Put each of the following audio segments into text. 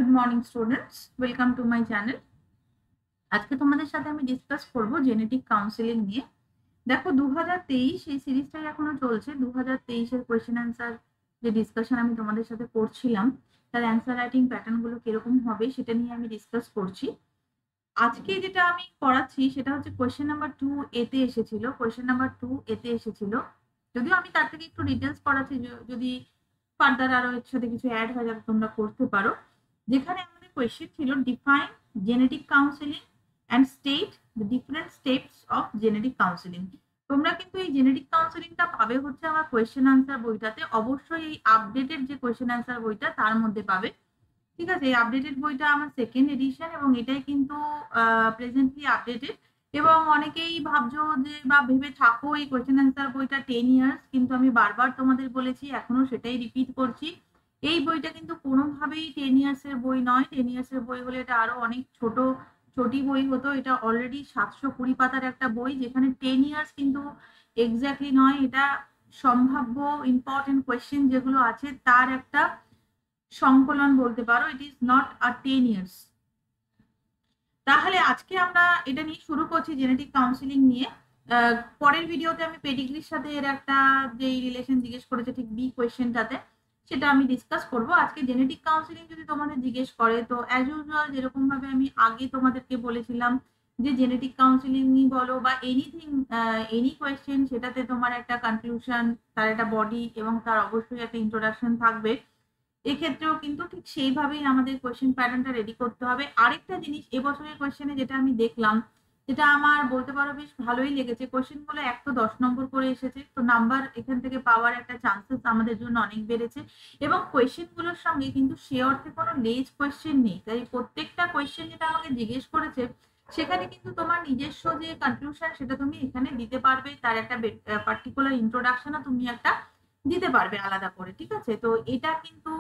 Good morning students, welcome to my channel. আজকে তোমাদের সাথে আমি ডিসকাস করব জেনেটিক কাউন্সেলিং নিয়ে। দেখো 2023 এই সিরিজটাই এখনো চলছে। 2023-এর কোয়েশ্চেন অ্যান্সার যে ডিসকাশন আমি তোমাদের সাথে করছিলাম, তার অ্যান্সার রাইটিং প্যাটার্ন গুলো কিরকম হবে সেটা নিয়ে আমি ডিসকাস করছি। আজকে যেটা আমি করাচ্ছি সেটা হচ্ছে কোয়েশ্চেন নাম্বার 2A-তে এসেছিল। কোয়েশ্চেন নাম্বার 2A-তে এসেছিল, যদিও আমি তার থেকে একটু ডিটেলস করাচ্ছি, যদি ফার্দার আরো এর সাথে কিছু অ্যাড হয় যাতে তোমরা করতে পারো। যেখানে আমাদের কোয়েশ্চেন ছিল define genetic counselling and state the different steps of genetic counselling. তোমরা কিন্তু এই জেনেটিক কাউন্সেলিংটা পাবে হচ্ছে আমার কোয়েশ্চেন আনসার বইটাতে। অবশ্যই এই আপডেটেড যে কোয়েশ্চেন আনসার বইটা তার মধ্যে পাবে। ঠিক আছে, এই আপডেটেড বইটা আমার সেকেন্ড এডিশন এবং এটাই কিন্তু প্রেজেন্টলি আপডেটেড। এবং অনেকেই ভাবছো যে বা ভেবে থাকো এই কোয়েশ্চেন অ্যান্সার বইটা 10 ইয়ার্স, কিন্তু আমি বারবার তোমাদের বলেছি, এখনো সেটাই রিপিট করছি, এই বইটা কিন্তু কোনোভাবেই 10 ইয়ার্স এর বই নয়। 10 ইয়ার্স এর বই হলে এটা আরো অনেক ছোটি বই হতো। এটা অলরেডি 720 পাতার একটা বই, যেখানে 10 ইয়ার্স কিন্তু এক্স্যাক্টলি নয়, এটা সম্ভাব্য ইম্পর্টেন্ট কোয়েশ্চেন যেগুলো আছে তার একটা সংকলন বলতে পারো। It is not a 10 years. তাহলে আজকে আমরা এটা নিয়ে শুরু করছি, জেনেটিক কাউন্সিলিং নিয়ে। পরের ভিডিওতে আমি পেডিগ্রির সাথে এর একটা যে রিলেশন জিজ্ঞেস করেছে ঠিক বি কোয়েশ্চেনটাতে, সেটা আমি ডিসকাস করব। আজকে জেনেটিক কাউন্সিলিং যদি তোমাদের জিজ্ঞেস করে, তো অ্যাজ ইউজুয়াল যেরকম ভাবে আমি আগে তোমাদেরকে বলেছিলাম যে জেনেটিক কাউন্সিলিং বলো বা এনিথিং, এনি কোয়েশ্চেন, সেটাতে তোমার একটা কনক্লুশন, তার একটা বডি এবং তার অবশ্যই একটা ইন্ট্রোডাকশন থাকবে। এক্ষেত্রেও কিন্তু ঠিক সেইভাবেই আমাদের কোয়েশ্চেন প্যাটার্নটা রেডি করতে হবে। আরেকটা জিনিস, এবছরের কোয়েশ্চেনে যেটা আমি দেখলাম, যেটা আমার বলতে পারো বেশ ভালোই লেগেছে, কোয়েশ্চেন গুলো 1 তো 10 নম্বর করে এসেছে, তো নাম্বার এখান থেকে পাওয়ার একটা চান্সেস আমাদের জন্য অনেক বেড়েছে। এবং কোয়েশ্চেন গুলোর সঙ্গে কিন্তু সে অর্থে কোনো লেজ কোয়েশ্চেন নেই, তাই প্রত্যেকটা কোয়েশ্চেন যেটা আমাকে জিজ্ঞেস করেছে সেখানে কিন্তু তোমার নিজস্ব যে কনক্লুশন সেটা তুমি এখানে দিতে পারবে, তার একটা পার্টিকুলার ইন্ট্রোডাকশনও তুমি একটা দিতে পারবে আলাদা করে। ঠিক আছে, তো এটা কিন্তু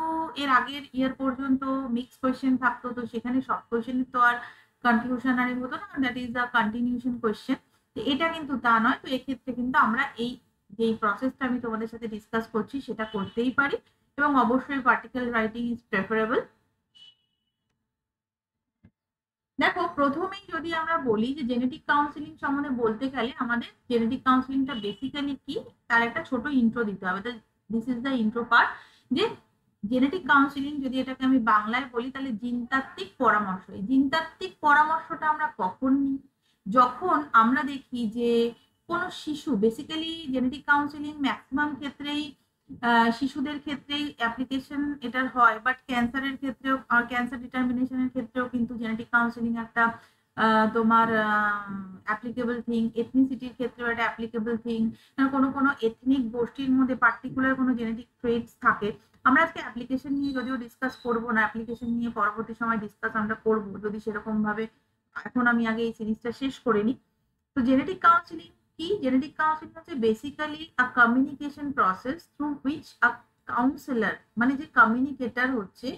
এর আগের ইয়ার পর্যন্ত মিক্স কোয়েশ্চেন থাকতো, তো সেখানে সব কোয়েশ্চেনের তো আর কনক্লুশন আর হতো না, that is a continuation question. তো এটা কিন্তু তা নয়। তো এক্ষেত্রে কিন্তু আমরা এই যে প্রসেসটা আমি তোমাদের সাথে ডিসকাস করছি সেটা করতেই পারি, এবং অবশ্যই পার্টিকেল রাইটিং ইজ প্রেফারেবল। দেখো, প্রথমেই যদি আমরা বলি যে জেনেটিক কাউন্সিলিং সম্বন্ধে বলতে গেলে আমাদের জেনেটিক কাউন্সিলিংটা বেসিক্যালি কি, তার একটা ছোট ইন্ট্রো দিতে হবে। This is the intro part. যে জেনেটিক কাউন্সিলিং যদি এটাকে আমি বাংলায় বলি, তাহলে জিনতাত্ত্বিক পরামর্শ। এই জিনতাত্ত্বিক পরামর্শটা আমরা কখন নিই? যখন আমরা দেখি যে কোনো শিশু, বেসিক্যালি জেনেটিক কাউন্সিলিং ম্যাক্সিমাম ক্ষেত্রেই শিশুদের ক্ষেত্রেই অ্যাপ্লিকেশন এটার হয়, বাট ক্যান্সারের ক্ষেত্রেও, ক্যান্সার ডিটারমিনেশনের ক্ষেত্রেও কিন্তু জেনেটিক কাউন্সিলিং একটা তোমার অ্যাপ্লিকেবল থিং। এথনিসিটির ক্ষেত্রেও একটা অ্যাপ্লিকেবল থিং। কোনো কোনো এথনিক গোষ্ঠীর মধ্যে পার্টিকুলার কোনো জেনেটিক ট্রেটস থাকে। আমরা আজকে অ্যাপ্লিকেশন নিয়ে যদিও ডিসকাস করবো না, অ্যাপ্লিকেশন নিয়ে পরবর্তী সময় ডিসকাস আমরা করবো যদি সেরকম ভাবে, এখন আমি আগে এই সিরিজটা শেষ করে নিই। তো জেনেটিক কাউন্সিলিং কি? জেনেটিক কাউন্সিলিং হচ্ছে basically a communication process through which a councillor, মানে যে কমিউনিকেটর হচ্ছে,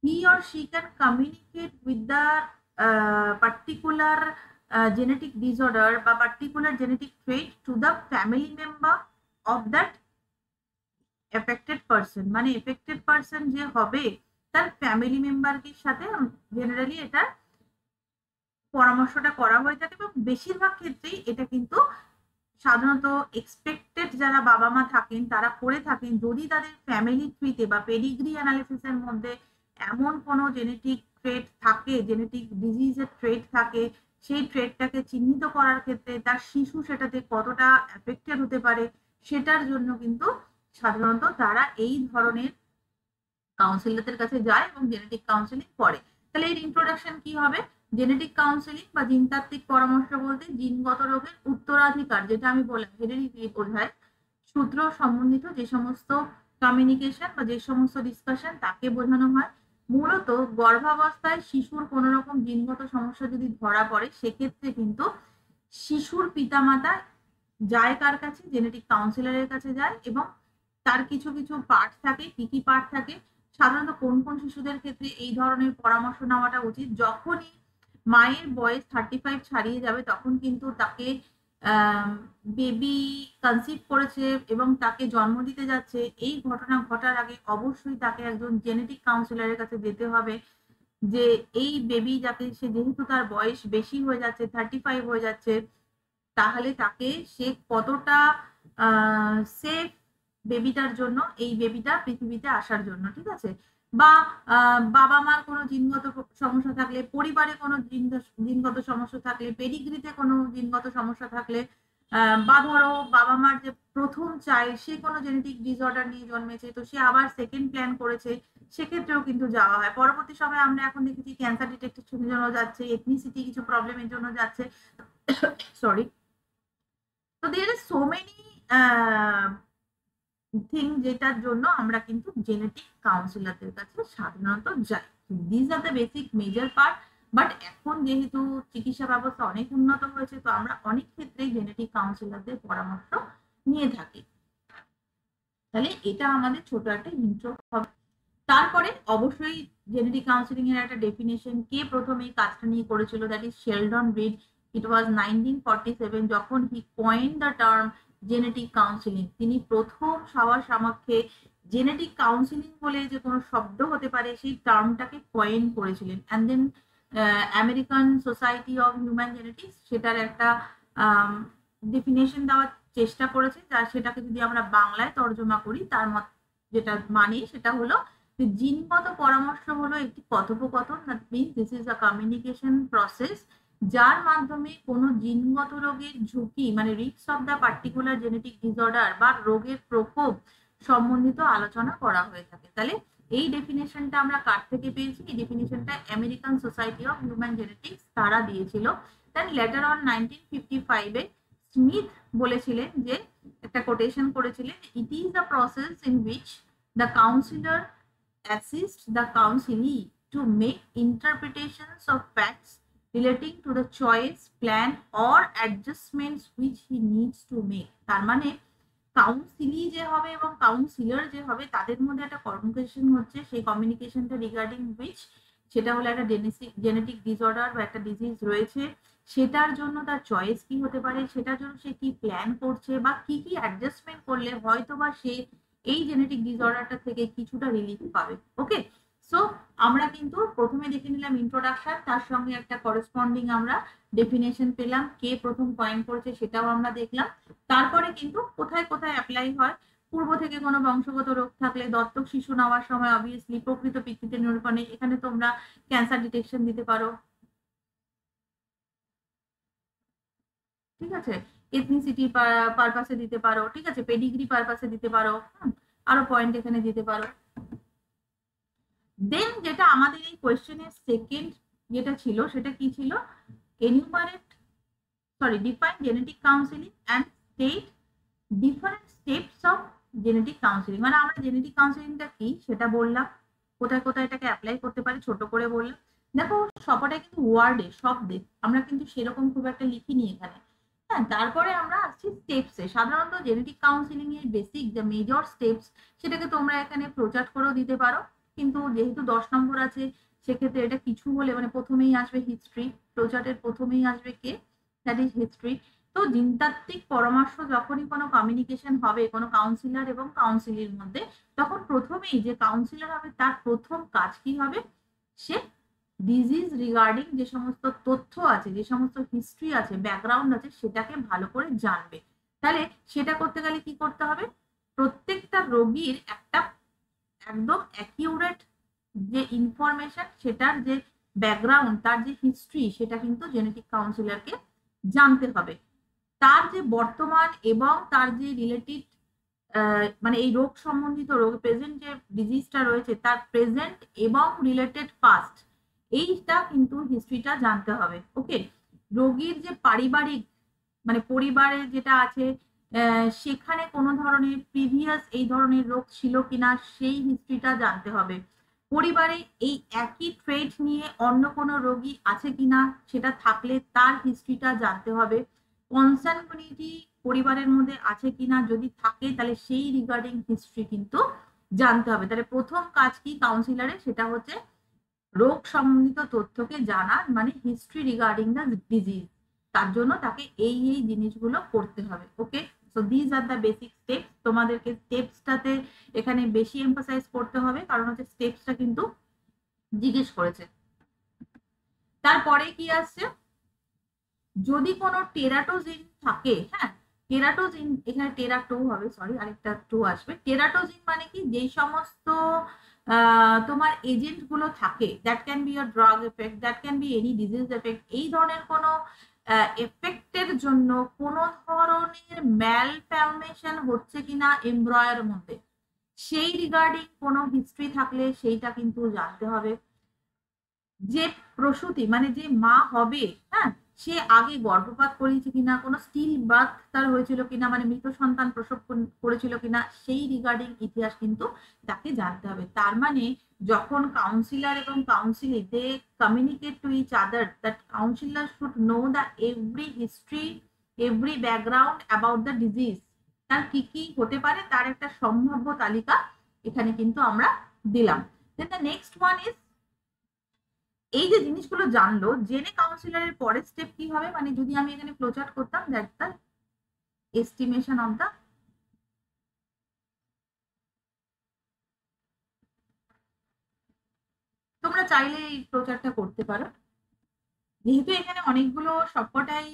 he or she can communicate with the particular genetic disorder বা particular genetic trait to the family member of that affected person। মানে affected person যে হবে তার family মেম্বারের সাথে জেনারেলি এটা পরামর্শটা করা হয়ে থাকে। এবং বেশিরভাগ ক্ষেত্রেই এটা কিন্তু সাধারণত এক্সপেক্টেড যারা বাবা মা থাকেন তারা করে থাকেন, যদি তাদের ফ্যামিলি ট্রিতে বা পেডিগ্রি অ্যানালিসিসের মধ্যে এমন কোনো জেনেটিক ট্রেট থাকে, জেনেটিক ডিজিজের ট্রেট থাকে, সেই ট্রেটটাকে চিহ্নিত করার ক্ষেত্রে তার শিশু সেটাতে কতটা এফেক্টেড হতে পারে, সেটার জন্য কিন্তু সাধারণত তারা এই ধরনের কাউন্সিলরদের কাছে যায় এবং জেনেটিক কাউন্সিলিং করে। তাহলে এর ইন্ট্রোডাকশন কি হবে? জেনেটিক কাউন্সিলিং বা জিনতাত্ত্বিক পরামর্শ বলতে জিনগত রোগের উত্তরাধিকার, যেটা আমি বললাম হেরেডিটি বোঝায়, সূত্র সম্বন্ধিত যে সমস্ত কমিউনিকেশন বা যে সমস্ত ডিসকাশন তাকে বোঝানো হয়। মূলত গর্ভাবস্থায় শিশুর কোনো রকম জিনগত সমস্যা যদি ধরা পড়ে, সেক্ষেত্রে কিন্তু শিশুর পিতামাতা যায় কার কাছে? জেনেটিক কাউন্সিলরের কাছে যায়। এবং তার কিছু কিছু পার্ট থাকে। কি কি পার্ট থাকে? সাধারণত কোন কোন শিশুদের ক্ষেত্রে এই ধরনের পরামর্শ নেওয়াটা উচিত? যখনই মায়ের বয়স 35 ছাড়িয়ে যাবে, তখন কিন্তু তাকে বেবি কনসিভ করেছে এবং তাকে জন্ম দিতে যাচ্ছে, এই ঘটনা ঘটার আগে অবশ্যই তাকে একজন জেনেটিক কাউন্সিলরের কাছে যেতে হবে। যে এই বেবি যাকে, সে যেহেতু তার বয়স বেশি হয়ে যাচ্ছে, 35 হয়ে যাচ্ছে, তাহলে তাকে সে কতটা সেফ বেবিটার জন্য, এই বেবিটা পৃথিবীতে আসার জন্য, ঠিক আছে? বা বাবা মার কোনো জিনগত সমস্যা থাকলে, পরিবারে কোনো জিনগত সমস্যা থাকলে, পেডিগ্রিতে কোনো জিনগত সমস্যা থাকলে, বা ধরো বাবা মার যে প্রথম চাইল্ড সে কোনো জেনেটিক ডিসঅর্ডার নিয়ে জন্মেছে, তো সে আবার সেকেন্ড প্ল্যান করেছে, সেক্ষেত্রেও কিন্তু যাওয়া হয়। পরবর্তী সময় আমরা এখন দেখেছি ক্যান্সার ডিটেকশনের জন্য যাচ্ছে, এথনিসিটি কিছু প্রবলেমের জন্য যাচ্ছে, সরি। তো দেয়ার আর সো মেনি থিং যেটার জন্য আমরা কিন্তু জেনেটিক কাউন্সিলারদের কাছে সাধারণত যাই। This R the basic major part. But এখন যেহেতু চিকিৎসা ব্যবস্থা অনেক উন্নত হয়েছে, তো আমরা অনেক ক্ষেত্রেই জেনেটিক কাউন্সিলারদের পরামর্শ নিয়ে থাকি। তাহলে এটা আমাদের ছোট একটা ইন্ট্রো হবে। তারপরে অবশ্যই জেনেটিক কাউন্সিলিং এর একটা ডেফিনেশন, কে প্রথমে এই কাজটা নিয়ে করেছিল, that is Sheldon Reed. It was 1947 যখন he coin the term genetic counselling. তিনি প্রথম সবার সামক্ষে জেনেটিক কাউন্সিলিং বলে যে কোনো শব্দ হতে পারে সেই টার্মটাকে কয়েন করেছিলেন। And then American society of human genetics সেটার একটা ডেফিনেশন দেওয়ার চেষ্টা করেছে, যা সেটাকে যদি আমরা বাংলায় তর্জমা করি, তার মত যেটা মানে সেটা হলো যে জিনগত পরামর্শ হলো একটি কথোপকথন, that means this is a communication process, যার মাধ্যমে কোনো জিনগত রোগের ঝুঁকি মানে risk of the particular genetic disorder বা রোগের প্রকোপ সম্বন্ধিত আলোচনা করা হয়ে থাকে। তাহলে এই ডেফিনেশনটা আমরা কার থেকে পেয়েছি? এই ডেফিনেশনটা American society of human Genetics তারা দিয়েছিল। দেন লেটার অন 1955 স্মিথ বলেছিলেন, যে একটা কোটেশন করেছিলেন, it is a process in which the councillor assist the counselee to make interpretations of facts relating to the choice, plan or adjustments which he needs to make। তার মানে কাউন্সিলি যে হবে এবং councillor যে হবে তাদের মধ্যে একটা কমিউনিকেশন হচ্ছে, সেই কমিউনিকেশনটা রিগার্ডিং উইচ, সেটা হলো একটা জেনেটিক ডিসঅর্ডার বা একটা ডিজিজ রয়েছে, সেটার জন্য তার চয়েস কি হতে পারে, সেটার জন্য সে কি প্ল্যান করছে বা কি কি অ্যাডজাস্টমেন্ট করলে হয়তো বা সে এই জেনেটিক ডিসঅর্ডারটা থেকে কিছুটা রিলিফ পাবে। ওকে, সো আমরা কিন্তু প্রথমে দেখে নিলাম ইন্ট্রোডাকশন, তার সঙ্গে একটা করেসপন্ডিং আমরা ডেফিনেশন পেলাম, কে প্রথম কয়েন করেছে সেটাও আমরা দেখলাম। তারপরে কিন্তু কোথায় কোথায় অ্যাপ্লাই হয়, পূর্ব থেকে কোনো বংশগত রোগ থাকলে দত্তক শিশু নেওয়ার সময় অবভিয়াসলি প্রকৃত পিতৃত্বের নিরূপণে এখানে তোমরা ক্যান্সার ডিটেকশন দিতে পারো, ঠিক আছে, এথনিসিটি পারপাসে দিতে পারো, ঠিক আছে, পেডিগ্রি পারপাসে দিতে পারো, আরো পয়েন্ট এখানে দিতে পারো। দেন যেটা আমাদের এই কোয়েশ্চেনের সেকেন্ড যেটা ছিল সেটা কি ছিল, এনিউমারেট define genetic counselling and state different steps of genetic counselling. মানে আমরা জেনেটিক কাউন্সিলিংটা কি সেটা বললাম, কোথায় কোথায় এটাকে অ্যাপ্লাই করতে পারি ছোট করে বললাম। দেখো সবটাই কিন্তু ওয়ার্ডে শব্দে, আমরা কিন্তু সেরকম খুব একটা লিখিনি এখানে। হ্যাঁ, তারপরে আমরা আসছি স্টেপসে। সাধারণত জেনেটিক কাউন্সিলিং এর বেসিক যে মেজর স্টেপস সেটাকে তোমরা এখানে প্রচার করেও দিতে পারো, কিন্তু যেহেতু 10 নম্বর আছে সেক্ষেত্রে এটা কিছু হলে মানে প্রথমেই আসবে হিস্ট্রি, প্রচারের প্রথমেই আসবে কে, দ্যাট ইজ হিস্ট্রি। তো জিনতাত্ত্বিক পরামর্শ যখনই কোনো কমিউনিকেশন হবে কোনো কাউন্সিলর এবং কাউন্সিলির মধ্যে, তখন প্রথমেই যে কাউন্সিলর হবে তার প্রথম কাজ কি হবে, সে ডিজিজ রিগার্ডিং যে সমস্ত তথ্য আছে, যে সমস্ত হিস্ট্রি আছে, ব্যাকগ্রাউন্ড আছে, সেটাকে ভালো করে জানবে। তাহলে সেটা করতে গেলে কি করতে হবে, প্রত্যেকটা রোগীর একটা একদম অ্যাকিউরেট যে ইনফরমেশন, সেটার যে ব্যাকগ্রাউন্ড, তার যে হিস্ট্রি, সেটা কিন্তু জেনেটিক কাউন্সিলরকে জানতে হবে। তার যে বর্তমান এবং তার যে রিলেটেড মানে এই রোগ সম্বন্ধিত রোগ প্রেজেন্ট যে ডিজিজটা রয়েছে তার প্রেজেন্ট এবং রিলেটেড পাস্ট, এইটা কিন্তু হিস্ট্রিটা জানতে হবে। ওকে, রোগীর যে পারিবারিক মানে পরিবারে যেটা আছে সেখানে কোনো ধরনের প্রিভিয়াস এই ধরনের রোগ ছিল কিনা সেই হিস্ট্রিটা জানতে হবে। পরিবারে এই একই ট্রেট নিয়ে অন্য কোনো রোগী আছে কিনা, সেটা থাকলে তার হিস্ট্রিটা জানতে হবে। কনসানগুইনিটি পরিবারের মধ্যে আছে কিনা, যদি থাকে তাহলে সেই রিগার্ডিং হিস্ট্রি কিন্তু জানতে হবে। তাহলে প্রথম কাজ কি কাউন্সিলরের, সেটা হচ্ছে রোগ সম্বন্ধিত তথ্যকে জানা, মানে হিস্ট্রি রিগার্ডিং দ্য ডিজিজ। তার জন্য তাকে এই এই জিনিসগুলো করতে হবে। Okay, so these are the basic steps. তোমাদেরকে স্টেপসটাতে এখানে বেশি এমফাসাইজ করতে হবে, কারণ হচ্ছে স্টেপসটা কিন্তু জিজ্ঞেস করেছে। তারপরে কি আসছে, যদি কোনো টেরাটোজিন থাকে, হ্যাঁ টেরাটোজিন, এখানে টেরাটো হবে, সরি আরেকটা টো আসবে। টেরাটোজিন মানে কি, যেই সমস্ত তোমার এজেন্ট গুলো থাকে, that can be a drug effect, that can be any disease effect, এই ধরনের কোনো এফেক্টের জন্য কোনো ধরনের ম্যালফরমেশন হচ্ছে কিনা এমব্রয়ের মধ্যে, সেই রিগার্ডিং কোনো হিস্ট্রি থাকলে সেইটা কিন্তু জানতে হবে। যে প্রসূতি মানে যে মা হবে, হ্যাঁ সে আগে গর্ভপাত করিয়েছে কিনা, কোনো স্টিল বার্থ তার হয়েছিল কিনা, মানে মৃত সন্তান প্রসব করেছিল কিনা, সেই রিগার্ডিং ইতিহাস কিন্তু তাকে জানতে হবে। তার মানে যখন কাউন্সিলর এবং counsellee they communicate to each other, that counsellor should know the every history, every background about the disease, তার কি কি হতে পারে তার একটা সম্ভাব্য তালিকা এখানে কিন্তু আমরা দিলাম। দেন দ্য নেক্সট ওয়ান ইজ, এই যে জিনিসগুলো জানলো, জেনে কাউন্সিলরের পরের স্টেপ কি হবে, মানে যদি আমি এখানে ফ্লোচার্ট করতাম, that the estimation of the, তোমরা চাইলে এই ফ্লোচার্টটা করতে পারো, যেহেতু এখানে অনেকগুলো সবকটাই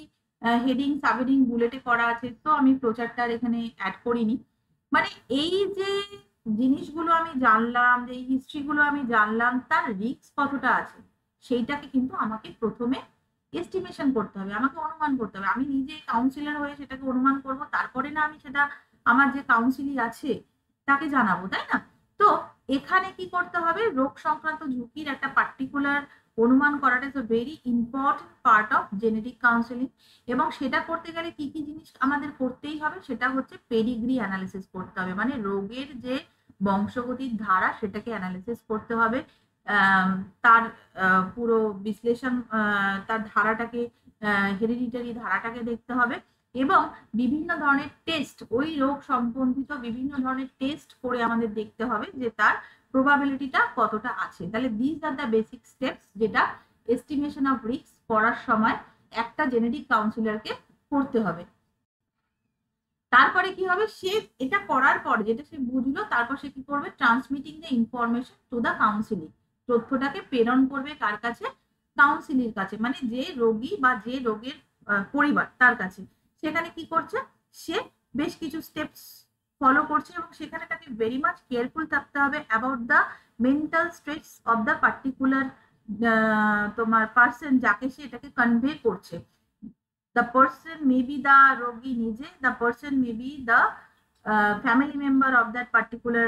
হেডিং সাবহেডিং বুলেটে করা আছে, তো আমি ফ্লোচার্টটা এখানে অ্যাড করিনি। মানে এই যে জিনিসগুলো আমি জানলাম, যে হিস্ট্রিগুলো আমি জানলাম, তার রিস্ক কতটা আছে সেইটাকে কিন্তু আমাকে প্রথমে এস্টিমেশন করতে হবে, আমাকে অনুমান করতে হবে। আমি নিজে কাউন্সিলর হয়ে সেটাকে অনুমান করব, তারপরে না আমি সেটা আমার যে কাউন্সিলি আছে তাকে জানাবো, তাই না? তো এখানে কি করতে হবে, রোগ সংক্রান্ত ঝুঁকির একটা পার্টিকুলার অনুমান করাটা is a very important part of genetic counselling. এবং সেটা করতে গেলে কি কি জিনিস আমাদের করতেই হবে, সেটা হচ্ছে পেডিগ্রি অ্যানালিসিস করতে হবে, মানে রোগের যে বংশগতির ধারা সেটাকে অ্যানালিসিস করতে হবে, তার পুরো বিশ্লেষণ, তার ধারাটাকে, হেরিডিটারি ধারাটাকে দেখতে হবে, এবং বিভিন্ন ধরনের টেস্ট, ওই রোগ সম্বন্ধিত বিভিন্ন ধরনের টেস্ট করে আমাদের দেখতে হবে যে তার প্রবাবিলিটিটা কতটা আছে। তাহলে this R the basic steps, যেটা এস্টিমেশন অফ রিস্ক করার সময় একটা জেনেটিক কাউন্সিলরকে করতে হবে। তারপরে কি হবে, সে এটা করার পর যেটা সে বুঝলো, তারপর সে কি করবে, transmitting the information to the counselling, তথ্যটাকে প্রেরণ করবে কার কাছে, কাউন্সিলির কাছে, মানে যে রোগী বা যে রোগের পরিবার তার কাছে। সেখানে কি করছে, সে বেশ কিছু স্টেপস ফলো করছে, এবং সেখানে তাকে ভেরি মাচ কেয়ারফুল থাকতে হবে about the mental stress of the particular তোমার পার্সন যাকে সে এটাকে কনভে করছে। The person may be the rogi nije, the person may be the family member of that particular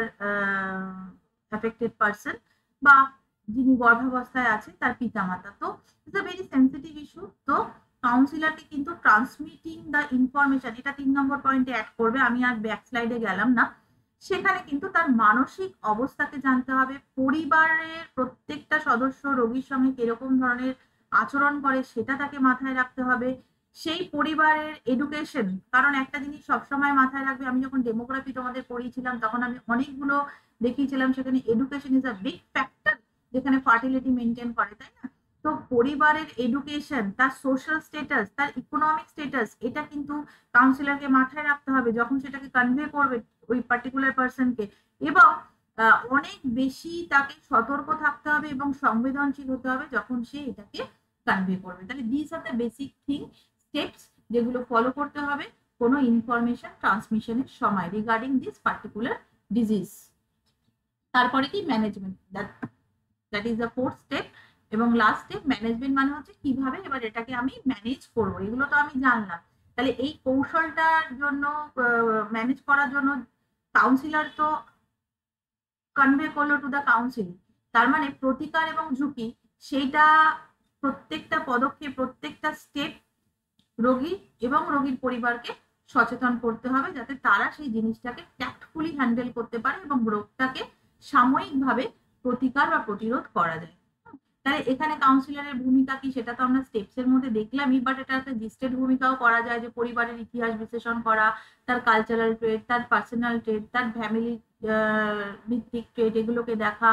affected person, বা যিনি গর্ভাবস্থায় আছে তার পিতামাতা। তো it's a very sensitive issue. তো কাউন্সিলরকে কিন্তু ট্রান্সমিটিং দ্য ইনফরমেশন, এটা 3 নম্বর পয়েন্টে অ্যাড করবে, আমি আর ব্যাক স্লাইডে গেলাম না। সেখানে কিন্তু তার মানসিক অবস্থাকে জানতে হবে, পরিবারের প্রত্যেকটা সদস্য রোগীর সঙ্গে কিরকম ধরনের আচরণ করে সেটা তাকে মাথায় রাখতে হবে, সেই পরিবারের এডুকেশন, কারণ একটা জিনিস সবসময় মাথায় রাখবে, আমি যখন ডেমোগ্রাফি তোমাদের পড়িয়েছিলাম তখন আমি অনেকগুলো দেখিয়েছিলাম, সেখানে education is a big factor যেখানে ফার্টিলিটি মেনটেন করে, তাই না? তো পরিবারের এডুকেশন, তার সোশ্যাল স্টেটাস, তার ইকোনমিক স্টেটাস, এটা কিন্তু কাউন্সিলরকে মাথায় রাখতে হবে যখন সেটাকে কনভে করবে ওই পার্টিকুলার পার্সনকে। এবং অনেক বেশি তাকে সতর্ক থাকতে হবে এবং সংবেদনশীল হতে হবে যখন সে এটাকে কনভে করবে। তাহলে this R the basic thing, steps যেগুলো ফলো করতে হবে কোনো ইনফরমেশন ট্রান্সমিশনের সময় রিগার্ডিং দিস পার্টিকুলার ডিজিজ। তারপরে কি, management, that is the fourth step. এবং লাস্ট স্টেপ ম্যানেজমেন্ট, মানে হচ্ছে কিভাবে এবার এটাকে আমি ম্যানেজ করবো। এগুলো তো আমি জানলাম, তাহলে এই কৌশলটার জন্য, ম্যানেজ করার জন্য কাউন্সিলর তো কনভে করলো টু দ্য কাউন্সিল, তার মানে প্রতিকার এবং ঝুঁকি, সেইটা প্রত্যেকটা পদক্ষেপ, প্রত্যেকটা স্টেপ রোগী এবং রোগীর পরিবারকে সচেতন করতে হবে, যাতে তারা সেই জিনিসটাকে ট্যাক্টফুলি হ্যান্ডেল করতে পারে এবং রোগটাকে সাময়িকভাবে প্রতিকার বা প্রতিরোধ করা যায়। তাহলে এখানে কাউন্সিলরের ভূমিকা কি সেটা তো আমরা স্টেপস এর মধ্যে দেখলামই, বাট এটা একটা জিস্টেড ভূমিকাও করা যায়, যে পরিবারের ইতিহাস বিশ্লেষণ করা, তার কালচারাল ট্রেড, তার পার্সোনাল ট্রেড, তার ফ্যামিলি ভিত্তিক ট্রেড, এগুলোকে দেখা,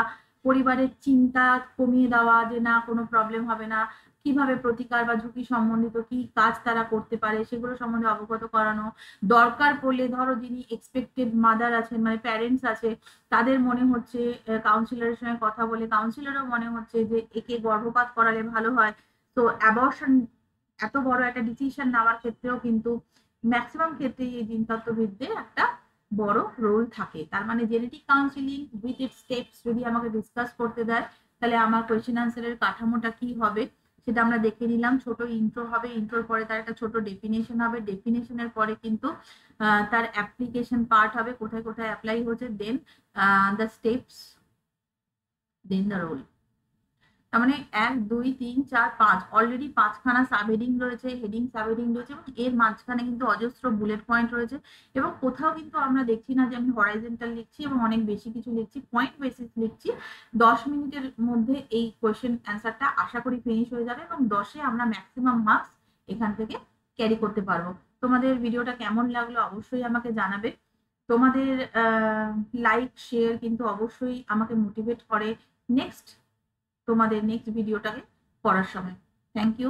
পরিবারের চিন্তা কমিয়ে দেওয়া যে না কোনো প্রবলেম হবে না, কিভাবে প্রতিকার বা ঝুঁকি সম্বন্ধিত কি কাজ তারা করতে পারে সেগুলো সম্বন্ধে অবগত করানো। দরকার পড়লে ধরো যিনি এক্সপেক্টেড মাদার আছেন, মানে প্যারেন্টস আছে, তাদের মনে হচ্ছে কাউন্সিলরের সঙ্গে কথা বলে, কাউন্সিলরও মনে হচ্ছে যে একে গর্ভপাত করালে ভালো হয়, তো অ্যাবর্শন এত বড় একটা ডিসিশন নেওয়ার ক্ষেত্রেও কিন্তু ম্যাক্সিমাম ক্ষেত্রে এই জিনতত্ত্ববিদদের একটা বড় রোল থাকে। তার মানে genetic counselling with it steps যদি আমাকে ডিসকাস করতে দেয়, তাহলে আমার কোয়েশ্চেন আনসারের কাঠামোটা কি হবে সেটা আমরা দেখে নিলাম। ছোট ইন্ট্রো হবে, ইন্ট্রোর পরে তার একটা ছোট ডেফিনেশন হবে, ডেফিনেশনের পরে কিন্তু তার অ্যাপ্লিকেশন পার্ট হবে, কোথায় কোথায় অ্যাপ্লাই হচ্ছে, then the steps, then the role. তার মানে 1 2 3 4 5 অলরেডি 5খানা সাব হেডিং রয়েছে, হেডিং সাব হেডিং রয়েছে, এবং এর মাঝখানে কিন্তু অজস্র বুলেট পয়েন্ট রয়েছে। এবং কোথাও কিন্তু আমরা দেখছি না যে আমি হরাইজন্টাল লিখছি এবং অনেক বেশি কিছু লিখছি, পয়েন্ট বেসিস লিখছি। 10 মিনিটের মধ্যে এই কোয়েশ্চেন অ্যান্সারটা আশা করি ফিনিশ হয়ে যাবে, এবং 10-এ আমরা ম্যাক্সিমাম মার্কস এখান থেকে ক্যারি করতে পারবো। তোমাদের ভিডিওটা কেমন লাগলো অবশ্যই আমাকে জানাবে। তোমাদের লাইক শেয়ার কিন্তু অবশ্যই আমাকে মোটিভেট করে তোমাদের নেক্সট ভিডিওটাকে করার সময়। Thank you.